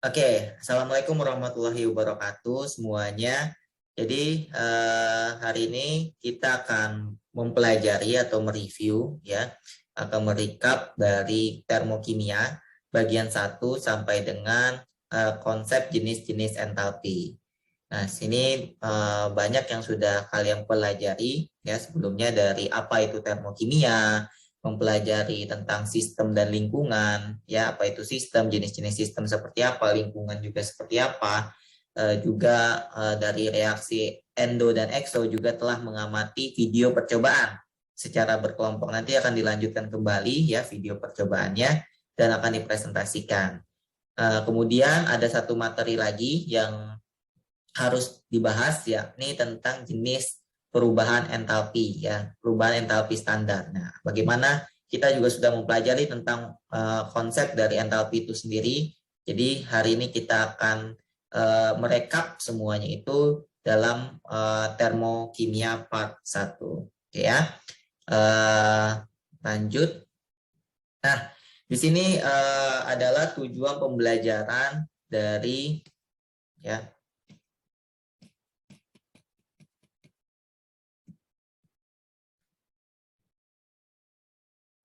Oke, Assalamualaikum warahmatullahi wabarakatuh semuanya. Jadi hari ini kita akan mempelajari atau mereview ya, akan merecap dari termokimia bagian 1 sampai dengan konsep jenis-jenis entalpi. Nah, sini banyak yang sudah kalian pelajari ya sebelumnya dari apa itu termokimia, mempelajari tentang sistem dan lingkungan, ya apa itu sistem, jenis-jenis sistem seperti apa, lingkungan juga seperti apa, juga dari reaksi endo dan ekso juga telah mengamati video percobaan secara berkelompok. Nanti akan dilanjutkan kembali ya video percobaannya dan akan dipresentasikan. Kemudian ada satu materi lagi yang harus dibahas yakni tentang jenis perubahan entalpi ya, perubahan entalpi standar. Nah, bagaimana kita juga sudah mempelajari tentang konsep dari entalpi itu sendiri. Jadi hari ini kita akan merekap semuanya itu dalam termokimia part 1. Oke ya. Lanjut. Nah, di sini adalah tujuan pembelajaran dari ya.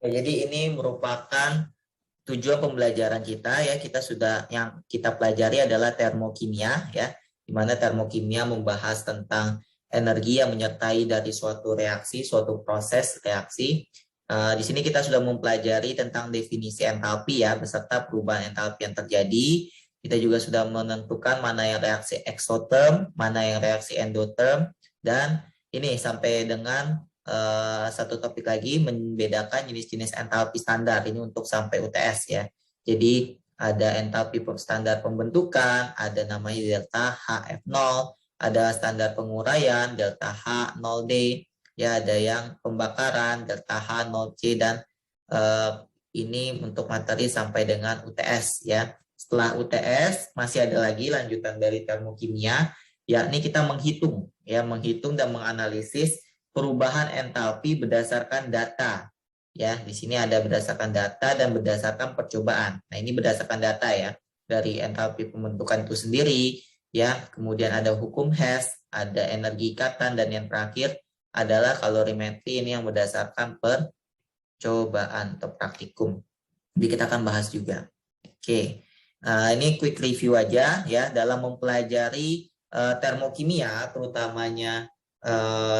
Jadi ini merupakan tujuan pembelajaran kita ya. Kita sudah yang kita pelajari adalah termokimia ya, di mana termokimia membahas tentang energi yang menyertai dari suatu reaksi, suatu proses reaksi. Di sini kita sudah mempelajari tentang definisi entalpi ya, beserta perubahan entalpi yang terjadi. Kita juga sudah menentukan mana yang reaksi eksoterm, mana yang reaksi endoterm, dan ini sampai dengan satu topik lagi membedakan jenis-jenis entalpi standar ini untuk sampai UTS ya. Jadi ada entalpi standar pembentukan, ada namanya delta HF0, ada standar penguraian delta H0D, ya ada yang pembakaran delta H0C dan ini untuk materi sampai dengan UTS ya. Setelah UTS masih ada lagi lanjutan dari termokimia, yakni kita menghitung dan menganalisis perubahan entalpi berdasarkan data. Ya, di sini ada berdasarkan data dan berdasarkan percobaan. Nah, ini berdasarkan data ya, dari entalpi pembentukan itu sendiri, ya. Kemudian ada hukum Hess, ada energi ikatan, dan yang terakhir adalah kalorimetri, ini yang berdasarkan percobaan atau praktikum. Jadi kita akan bahas juga. Oke. Ini quick review aja ya dalam mempelajari termokimia, terutamanya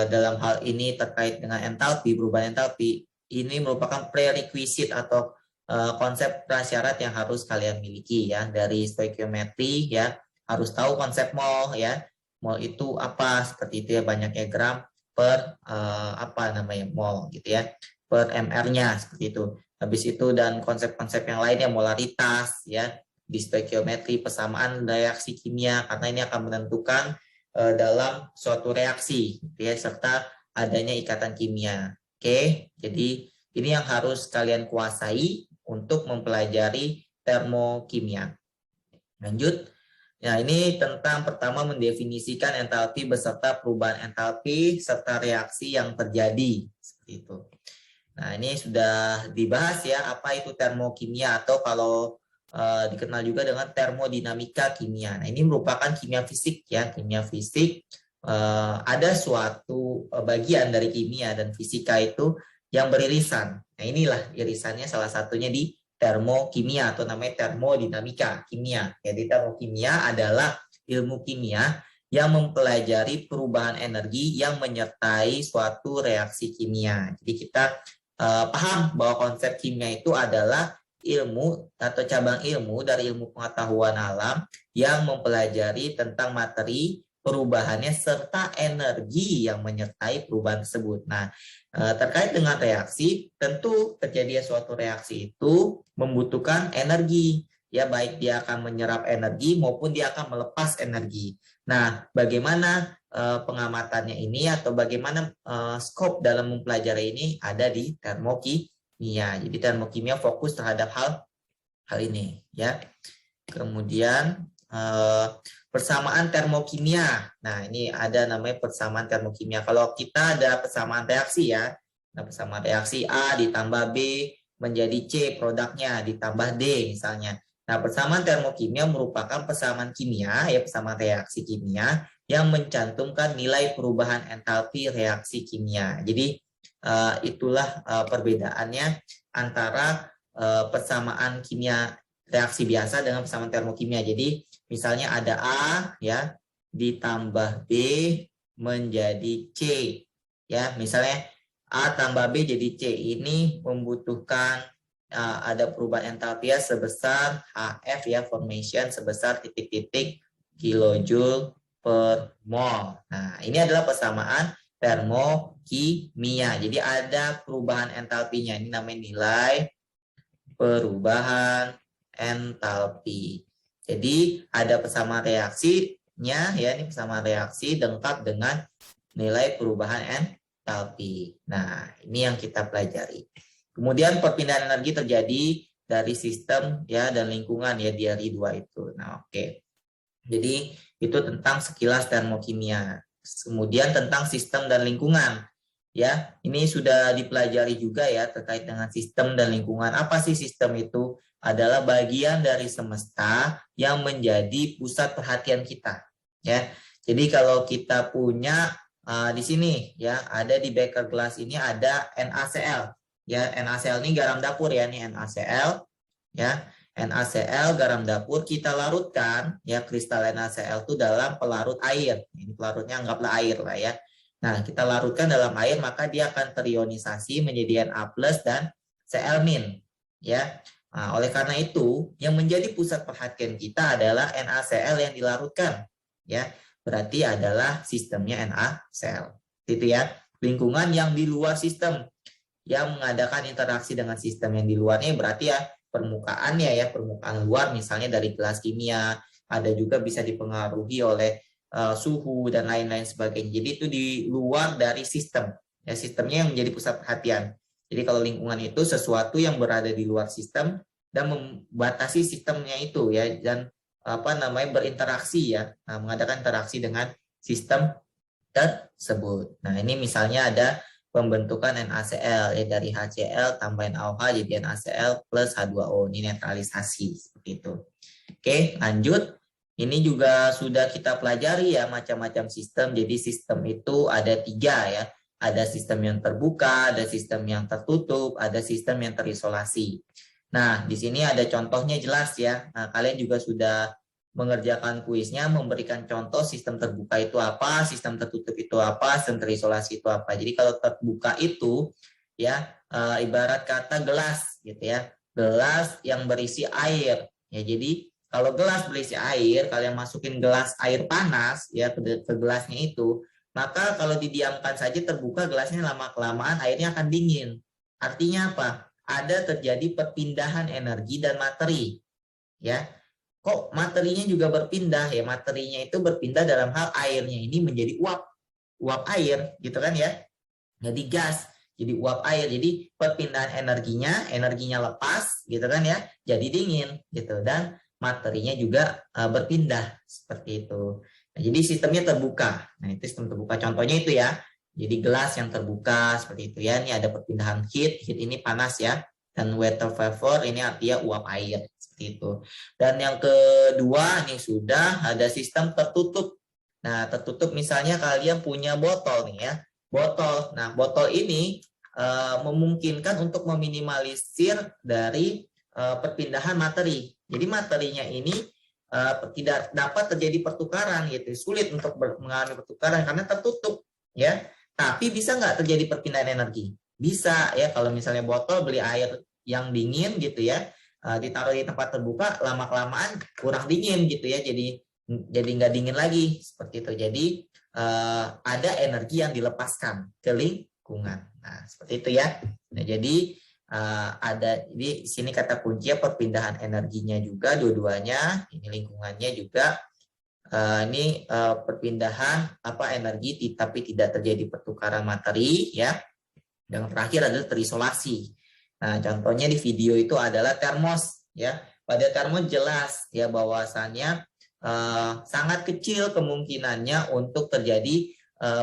dalam hal ini terkait dengan entalpi, perubahan entalpi, ini merupakan prerequisite atau konsep prasyarat yang harus kalian miliki ya. Dari stoikiometri ya, harus tahu konsep mol ya. Mol itu apa, seperti itu ya, banyaknya gram per apa namanya mol gitu ya, per mr-nya seperti itu. Habis itu dan konsep-konsep yang lainnya, molaritas ya, di stoikiometri, persamaan reaksi kimia, karena ini akan menentukan dalam suatu reaksi ya, serta adanya ikatan kimia. Oke, jadi ini yang harus kalian kuasai untuk mempelajari termokimia. Lanjut. Nah, ini tentang pertama mendefinisikan entalpi beserta perubahan entalpi serta reaksi yang terjadi seperti itu. Nah, ini sudah dibahas ya, apa itu termokimia atau kalau dikenal juga dengan termodinamika kimia. Nah, ini merupakan kimia fisik ya, kimia fisik. Ada suatu bagian dari kimia dan fisika itu yang beririsan. Nah, inilah irisannya salah satunya di termokimia atau namanya termodinamika kimia. Jadi termokimia adalah ilmu kimia yang mempelajari perubahan energi yang menyertai suatu reaksi kimia. Jadi kita paham bahwa konsep kimia itu adalah ilmu atau cabang ilmu dari ilmu pengetahuan alam yang mempelajari tentang materi, perubahannya, serta energi yang menyertai perubahan tersebut. Nah, terkait dengan reaksi, tentu terjadinya suatu reaksi itu membutuhkan energi. Ya, baik dia akan menyerap energi maupun dia akan melepas energi. Nah, bagaimana pengamatannya ini atau bagaimana skop dalam mempelajari ini ada di termokimia. Jadi termokimia fokus terhadap hal ini ya. Kemudian persamaan termokimia. Nah, ini ada namanya persamaan termokimia. Kalau kita ada persamaan reaksi ya. Nah, persamaan reaksi A ditambah B menjadi C produknya ditambah D misalnya. Nah, persamaan termokimia merupakan persamaan kimia, ya persamaan reaksi kimia yang mencantumkan nilai perubahan entalpi reaksi kimia. Jadi itulah perbedaannya antara persamaan kimia reaksi biasa dengan persamaan termokimia. Jadi misalnya ada A ya ditambah B menjadi C. Ya, misalnya A tambah B jadi C, ini membutuhkan ada perubahan entalpi sebesar HF ya, formation sebesar titik-titik kilojoule per mol. Nah, ini adalah persamaan termokimia. Jadi ada perubahan entalpinya. Ini namanya nilai perubahan entalpi. Jadi ada persamaan reaksinya ya, ini persamaan reaksi lengkap dengan nilai perubahan entalpi. Nah, ini yang kita pelajari. Kemudian perpindahan energi terjadi dari sistem ya dan lingkungan ya, dari dua itu. Nah, oke. Jadi itu tentang sekilas termokimia. Kemudian tentang sistem dan lingkungan. Ya, ini sudah dipelajari juga ya terkait dengan sistem dan lingkungan. Apa sih sistem itu? Adalah bagian dari semesta yang menjadi pusat perhatian kita. Ya, jadi kalau kita punya di sini ya ada di beker gelas ini ada NaCl. Ya, NaCl ini garam dapur ya, ini NaCl. Ya, NaCl garam dapur kita larutkan ya kristal NaCl itu dalam pelarut air. Ini pelarutnya anggaplah air lah ya. Nah, kita larutkan dalam air maka dia akan terionisasi menjadi Na+ dan Cl-. Ya. Nah, oleh karena itu, yang menjadi pusat perhatian kita adalah NaCl yang dilarutkan. Ya. Berarti adalah sistemnya NaCl. Itu ya. Lingkungan yang di luar sistem yang mengadakan interaksi dengan sistem yang di luarnya berarti ya permukaannya ya, permukaan luar misalnya dari gelas kimia, ada juga bisa dipengaruhi oleh suhu dan lain-lain sebagainya. Jadi itu di luar dari sistem. Ya, sistemnya yang menjadi pusat perhatian. Jadi kalau lingkungan itu sesuatu yang berada di luar sistem dan membatasi sistemnya itu ya, dan berinteraksi ya, mengadakan interaksi dengan sistem tersebut. Nah, ini misalnya ada pembentukan NaCl ya, dari HCl tambah NaOH jadi NaCl plus H2O. Ini netralisasi seperti itu. Oke, lanjut. Ini juga sudah kita pelajari ya macam-macam sistem. Jadi sistem itu ada 3 ya. Ada sistem yang terbuka, ada sistem yang tertutup, ada sistem yang terisolasi. Nah, di sini ada contohnya jelas ya. Nah, kalian juga sudah mengerjakan kuisnya, memberikan contoh sistem terbuka itu apa, sistem tertutup itu apa, sistem terisolasi itu apa. Jadi kalau terbuka itu ya ibarat kata gelas gitu ya. Gelas yang berisi air. Ya, jadi kalau gelas berisi air, kalian masukin gelas air panas ya ke gelasnya itu, maka kalau didiamkan saja terbuka gelasnya, lama-kelamaan airnya akan dingin. Artinya apa? Ada terjadi perpindahan energi dan materi. Ya. Kok materinya juga berpindah? Ya, materinya itu berpindah dalam hal airnya ini menjadi uap air gitu kan ya. Jadi gas, jadi uap air. Jadi perpindahan energinya lepas gitu kan ya, jadi dingin gitu, dan materinya juga berpindah seperti itu. Nah, jadi sistemnya terbuka. Nah, itu sistem terbuka. Contohnya itu ya. Jadi gelas yang terbuka seperti itu ya. Ini ada perpindahan heat ini panas ya. Dan water vapor ini artinya uap air seperti itu. Dan yang kedua ini sudah ada sistem tertutup. Nah, tertutup misalnya kalian punya botol nih ya. Botol. Nah, botol ini memungkinkan untuk meminimalisir dari perpindahan materi. Jadi materinya ini tidak dapat terjadi pertukaran gitu, sulit untuk mengalami pertukaran karena tertutup ya. Tapi bisa nggak terjadi perpindahan energi? Bisa ya, kalau misalnya botol beli air yang dingin gitu ya, ditaruh di tempat terbuka, lama-kelamaan kurang dingin gitu ya, jadi nggak dingin lagi seperti itu. Jadi ada energi yang dilepaskan ke lingkungan. Nah seperti itu ya. Nah jadi ada di sini kata kuncinya perpindahan energinya juga dua-duanya, ini lingkungannya juga ini perpindahan energi tapi tidak terjadi pertukaran materi ya. Yang terakhir adalah terisolasi. Nah, contohnya di video itu adalah termos ya. Pada termos jelas ya bahwasannya sangat kecil kemungkinannya untuk terjadi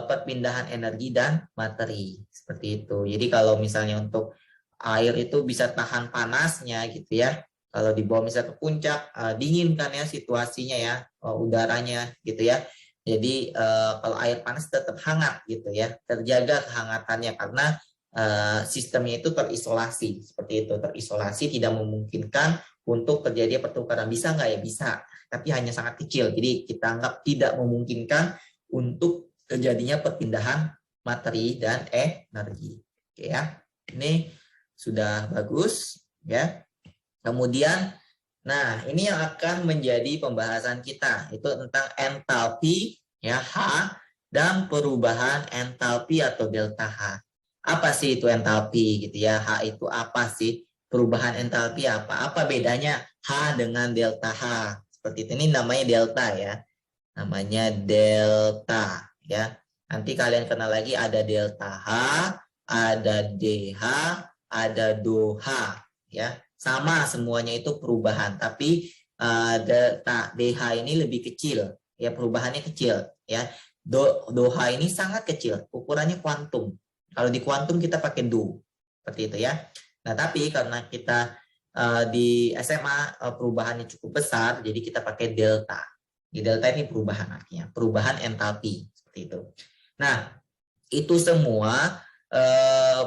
perpindahan energi dan materi seperti itu. Jadi kalau misalnya untuk air itu bisa tahan panasnya gitu ya, Kalau dibawa misalnya ke puncak, dingin kan ya situasinya ya, udaranya gitu ya. Jadi kalau air panas tetap hangat gitu ya, terjaga kehangatannya karena sistemnya itu terisolasi, seperti itu, terisolasi, tidak memungkinkan untuk terjadi pertukaran. Bisa nggak ya? Bisa, tapi hanya sangat kecil. Jadi kita anggap tidak memungkinkan untuk terjadinya perpindahan materi dan energi. Oke ya, ini sudah bagus ya. Kemudian, nah ini yang akan menjadi pembahasan kita, itu tentang entalpi ya, H, dan perubahan entalpi atau delta H. Apa sih itu entalpi gitu ya? H itu apa sih? Perubahan entalpi apa? Apa bedanya H dengan delta H? Seperti itu. Ini namanya delta ya. Namanya delta ya. Nanti kalian kenal lagi ada delta H, ada DH, ada DOH ya. Sama semuanya itu perubahan, tapi delta DH ini lebih kecil ya, perubahannya kecil ya. DOH ini sangat kecil, ukurannya kuantum. Kalau di kuantum kita pakai do, seperti itu ya. Nah, tapi karena kita di SMA perubahannya cukup besar, jadi kita pakai delta. Di delta ini perubahan artinya, perubahan entalpi, seperti itu. Nah, itu semua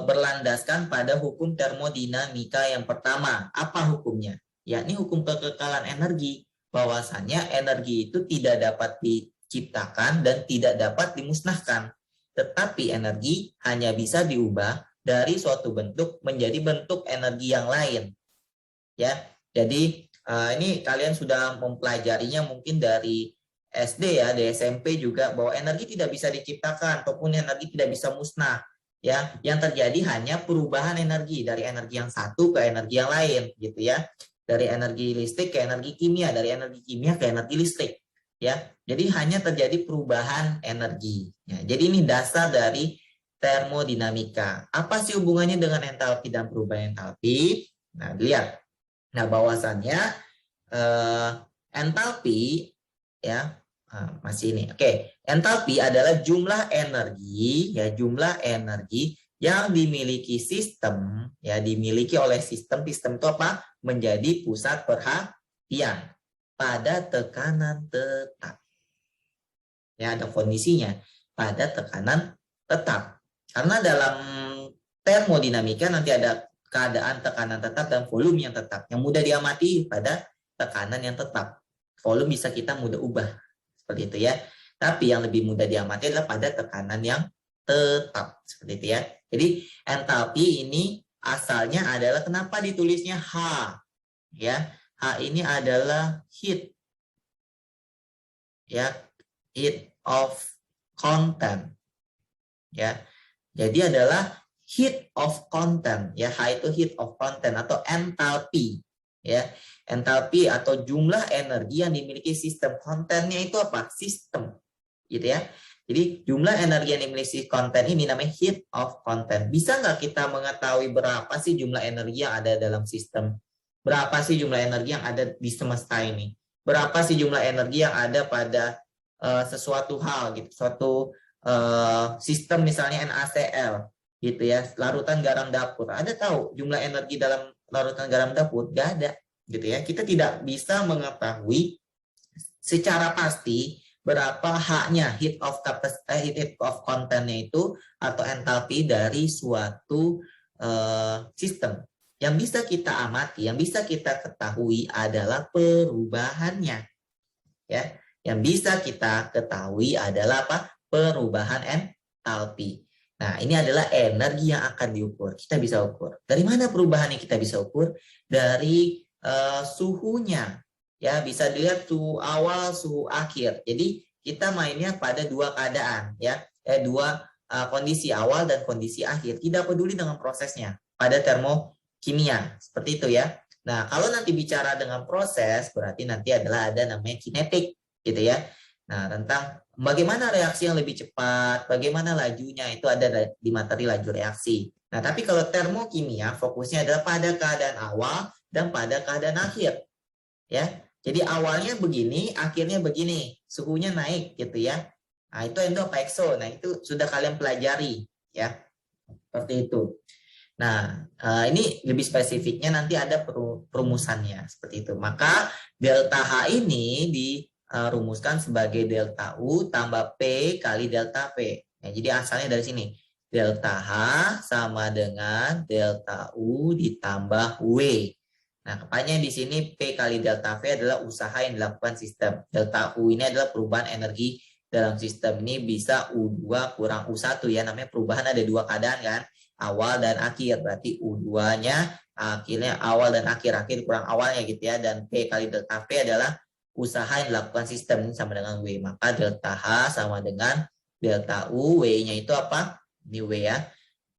berlandaskan pada hukum termodinamika yang pertama. Apa hukumnya? Yakni hukum kekekalan energi. Bahwasannya energi itu tidak dapat diciptakan dan tidak dapat dimusnahkan. Tetapi energi hanya bisa diubah dari suatu bentuk menjadi bentuk energi yang lain. Ya, jadi ini kalian sudah mempelajarinya mungkin dari SD ya, di SMP juga, bahwa energi tidak bisa diciptakan ataupun energi tidak bisa musnah. Ya, yang terjadi hanya perubahan energi dari energi yang satu ke energi yang lain gitu ya. Dari energi listrik ke energi kimia, dari energi kimia ke energi listrik. Ya, jadi hanya terjadi perubahan energi. Ya, jadi ini dasar dari termodinamika. Apa sih hubungannya dengan entalpi dan perubahan entalpi? Nah, lihat. Nah, bahwasannya entalpi ya masih ini. Oke, entalpi adalah jumlah energi ya, jumlah energi yang dimiliki sistem ya, dimiliki oleh sistem. Sistem itu apa? Menjadi pusat perhatian pada tekanan tetap. Ya, ada kondisinya pada tekanan tetap. Karena dalam termodinamika nanti ada keadaan tekanan tetap dan volume yang tetap. Yang mudah diamati pada tekanan yang tetap. Volume bisa kita mudah ubah. Seperti itu ya. Tapi yang lebih mudah diamati adalah pada tekanan yang tetap. Seperti itu ya. Jadi entalpi ini asalnya adalah, kenapa ditulisnya H? Ya, H ini adalah heat. Ya, heat of content. Ya. Jadi adalah heat of content ya, H itu heat of content atau entalpi ya. Entalpi atau jumlah energi yang dimiliki sistem. Kontennya itu apa? Sistem gitu ya. Jadi jumlah energi yang dimiliki konten ini namanya heat of content. Bisa nggak kita mengetahui berapa sih jumlah energi yang ada dalam sistem? Berapa sih jumlah energi yang ada di semesta ini? Berapa sih jumlah energi yang ada pada sesuatu hal gitu, suatu sistem misalnya NaCl gitu ya, larutan garam dapur. Ada tahu jumlah energi dalam larutan garam dapur? Gak ada gitu ya. Kita tidak bisa mengetahui secara pasti berapa H-nya, heat of content-nya itu atau entalpi dari suatu sistem. Yang bisa kita amati, yang bisa kita ketahui adalah perubahannya. Ya, yang bisa kita ketahui adalah apa? Perubahan entalpi. Nah, ini adalah energi yang akan diukur. Kita bisa ukur. Dari mana perubahannya kita bisa ukur? Dari suhunya. Ya, bisa dilihat suhu awal, suhu akhir. Jadi, kita mainnya pada dua keadaan. Ya, dua kondisi awal dan kondisi akhir. Tidak peduli dengan prosesnya. Pada termokimia. Seperti itu ya. Nah, kalau nanti bicara dengan proses, berarti nanti adalah ada namanya kinetik. Gitu ya. Nah, tentang bagaimana reaksi yang lebih cepat, bagaimana lajunya, itu ada di materi laju reaksi. Nah, tapi kalau termokimia fokusnya adalah pada keadaan awal dan pada keadaan akhir. Ya. Jadi awalnya begini, akhirnya begini, suhunya naik gitu ya. Nah, itu endo apa exo. Nah, itu sudah kalian pelajari ya. Seperti itu. Nah, ini lebih spesifiknya nanti ada perumusannya seperti itu. Maka delta H ini dirumuskan sebagai delta U tambah P kali delta P. Ya, jadi asalnya dari sini. Delta H sama dengan delta U ditambah W. Nah, kepanya di sini P kali delta V adalah usaha yang dilakukan sistem. Delta U ini adalah perubahan energi dalam sistem. Ini bisa U2 kurang U1 ya. Namanya perubahan ada dua keadaan kan. Awal dan akhir. Berarti U2-nya akhirnya awal dan akhir kurang awalnya gitu ya. Dan P kali delta V adalah usaha yang dilakukan sistem. Ini sama dengan W. Maka delta H sama dengan delta U. W-nya itu apa? Ini W ya.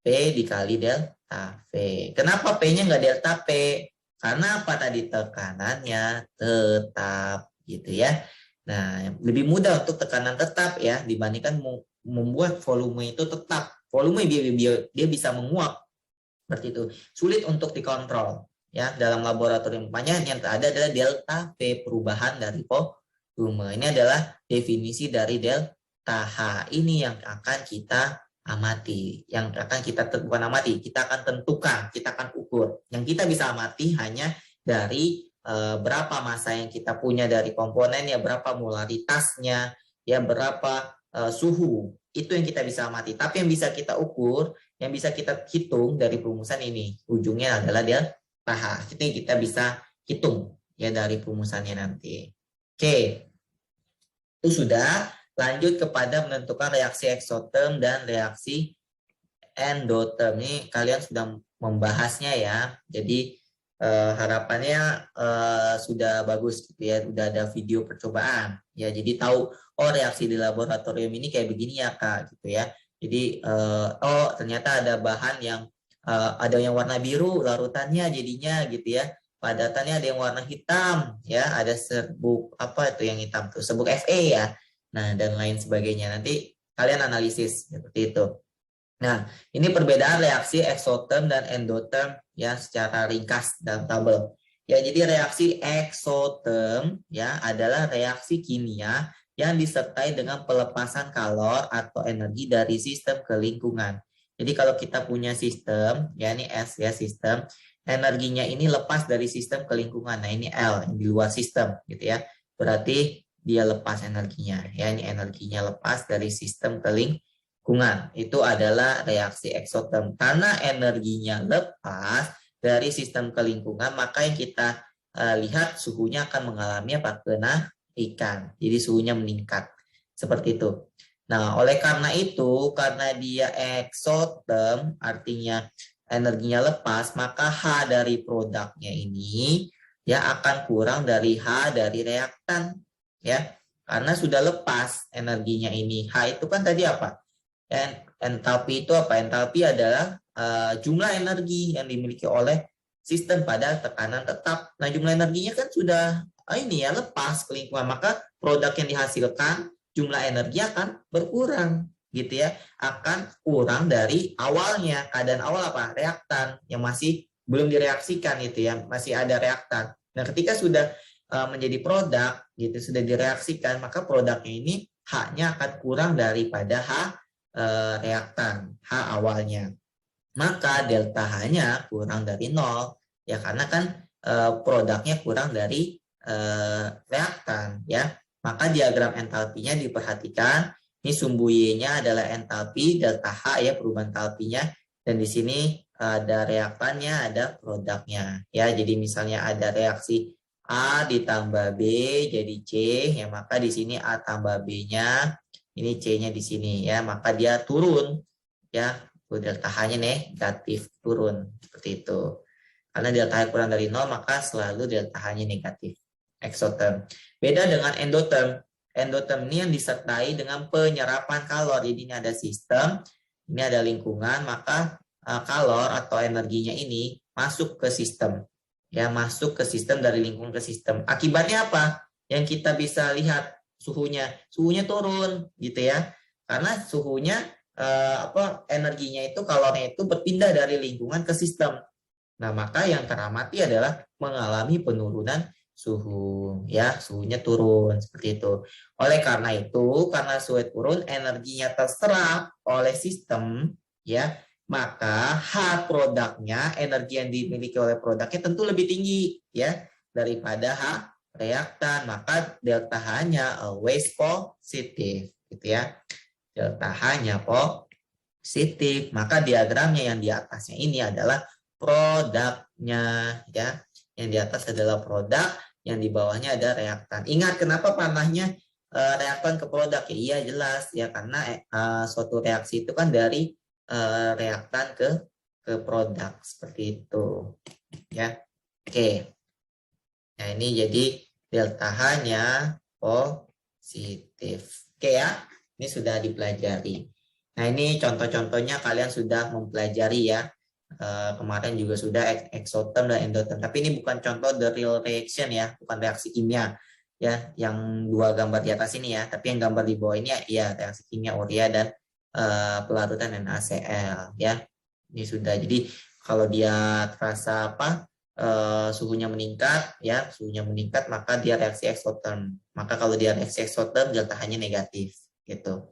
P dikali delta V. Kenapa P-nya nggak delta P? Karena apa tadi tekanannya tetap gitu ya. Nah, lebih mudah untuk tekanan tetap ya dibandingkan membuat volume itu tetap. Volume dia bisa menguap seperti itu. Sulit untuk dikontrol ya dalam laboratorium. Makanya yang ada adalah delta P perubahan dari volume. Ini adalah definisi dari delta H. Ini yang akan kita amati, yang akan kita bukan amati, kita akan tentukan, kita akan ukur. Yang kita bisa amati hanya dari berapa massa yang kita punya dari komponen, ya berapa molaritasnya, ya berapa suhu. Itu yang kita bisa amati. Tapi yang bisa kita ukur, yang bisa kita hitung dari perumusan ini, ujungnya adalah delta H. Itu yang kita bisa hitung ya dari perumusannya nanti. Oke, itu sudah. Lanjut kepada menentukan reaksi eksoterm dan reaksi endoterm. Ini kalian sudah membahasnya ya. Jadi harapannya sudah bagus gitu ya. Sudah ada video percobaan ya. Jadi tahu oh reaksi di laboratorium ini kayak begini ya Kak gitu ya. Jadi oh ternyata ada bahan yang ada yang warna biru larutannya jadinya gitu ya. Padatannya ada yang warna hitam ya. Ada serbuk apa itu yang hitam tuh? Serbuk Fe ya. Nah, dan lain sebagainya. Nanti kalian analisis seperti itu. Nah, ini perbedaan reaksi eksoterm dan endoterm ya secara ringkas dalam tabel. Ya, jadi reaksi eksoterm ya adalah reaksi kimia yang disertai dengan pelepasan kalor atau energi dari sistem ke lingkungan. Jadi kalau kita punya sistem, ya ini S ya sistem, energinya ini lepas dari sistem ke lingkungan. Nah, ini L yang di luar sistem gitu ya. Berarti dia lepas energinya ya, ini energinya lepas dari sistem ke lingkungan. Itu adalah reaksi eksoterm. Karena energinya lepas dari sistem ke lingkungan, maka yang kita lihat suhunya akan mengalami apa? Kenaikan. Jadi suhunya meningkat seperti itu. Nah, oleh karena itu, karena dia eksoterm artinya energinya lepas, maka H dari produknya ini ya akan kurang dari H dari reaktan. Ya, karena sudah lepas energinya ini. H itu kan tadi apa? Entalpi itu apa? Entalpi adalah jumlah energi yang dimiliki oleh sistem pada tekanan tetap. Nah, jumlah energinya kan sudah ini ya lepas ke lingkungan, maka produk yang dihasilkan jumlah energi akan berkurang gitu ya. Akan kurang dari awalnya. Keadaan awal apa? Reaktan yang masih belum direaksikan gitu ya, masih ada reaktan. Nah, ketika sudah menjadi produk gitu sudah direaksikan, maka produknya ini H-nya akan kurang daripada H reaktan, H awalnya. Maka delta H-nya kurang dari 0 ya, karena kan produknya kurang dari reaktan ya. Maka diagram entalpinya diperhatikan. Ini sumbu Y-nya adalah entalpi, delta H ya perubahan entalpinya, dan di sini ada reaktannya, ada produknya ya. Jadi misalnya ada reaksi A ditambah B jadi C, ya maka di sini A tambah B-nya, ini C-nya di sini ya, maka dia turun ya, delta H-nya negatif, turun seperti itu. Karena delta H kurang dari 0, maka selalu delta H-nya negatif. Eksoterm. Beda dengan endoterm. Endoterm ini yang disertai dengan penyerapan kalor. Jadi ini ada sistem, ini ada lingkungan, maka kalor atau energinya ini masuk ke sistem. Ya, masuk ke sistem dari lingkungan ke sistem. Akibatnya apa? Yang kita bisa lihat suhunya turun gitu ya. Karena suhunya energinya itu, kalornya itu berpindah dari lingkungan ke sistem. Nah, maka yang teramati adalah mengalami penurunan suhu ya, suhunya turun seperti itu. Oleh karena itu, karena suhu turun, energinya terserap oleh sistem ya, maka H produknya, energi yang dimiliki oleh produknya tentu lebih tinggi ya daripada H reaktan. Maka delta H-nya always positif gitu ya. Delta H-nya positif. Maka diagramnya yang di atasnya ini adalah produknya ya. Yang di atas adalah produk, yang di bawahnya ada reaktan. Ingat kenapa panahnya reaktan ke produk ya? Iya jelas ya, karena suatu reaksi itu kan dari reaktan ke produk seperti itu ya. Oke. Nah, ini jadi delta H-nya positif. Oke ya. Ini sudah dipelajari. Nah, ini contoh-contohnya kalian sudah mempelajari ya. Kemarin juga sudah exotherm dan endotherm. Tapi ini bukan contoh the real reaction ya, bukan reaksi kimia ya. Yang dua gambar di atas ini ya. Tapi yang gambar di bawah ini ya reaksi kimia urea dan pelarutan NaCl ya. Ini sudah. Jadi kalau dia terasa suhunya meningkat ya, suhunya meningkat maka dia reaksi exotherm. Maka kalau dia reaksi exotherm delta H-nya negatif gitu.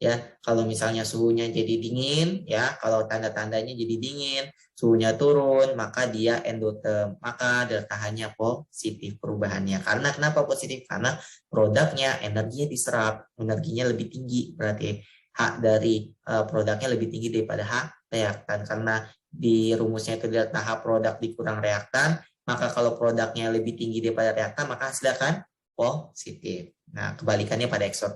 Ya, kalau misalnya suhunya jadi dingin ya, kalau tanda-tandanya jadi dingin, suhunya turun, maka dia endotherm, maka delta H-nya positif perubahannya. Karena kenapa positif? Karena produknya energinya diserap, energinya lebih tinggi, berarti H dari produknya lebih tinggi daripada H reaktan. Karena di rumusnya itu delta H produk dikurang reaktan, maka kalau produknya lebih tinggi daripada reaktan, maka hasilnya akan positif. Nah, kebalikannya pada exotherm.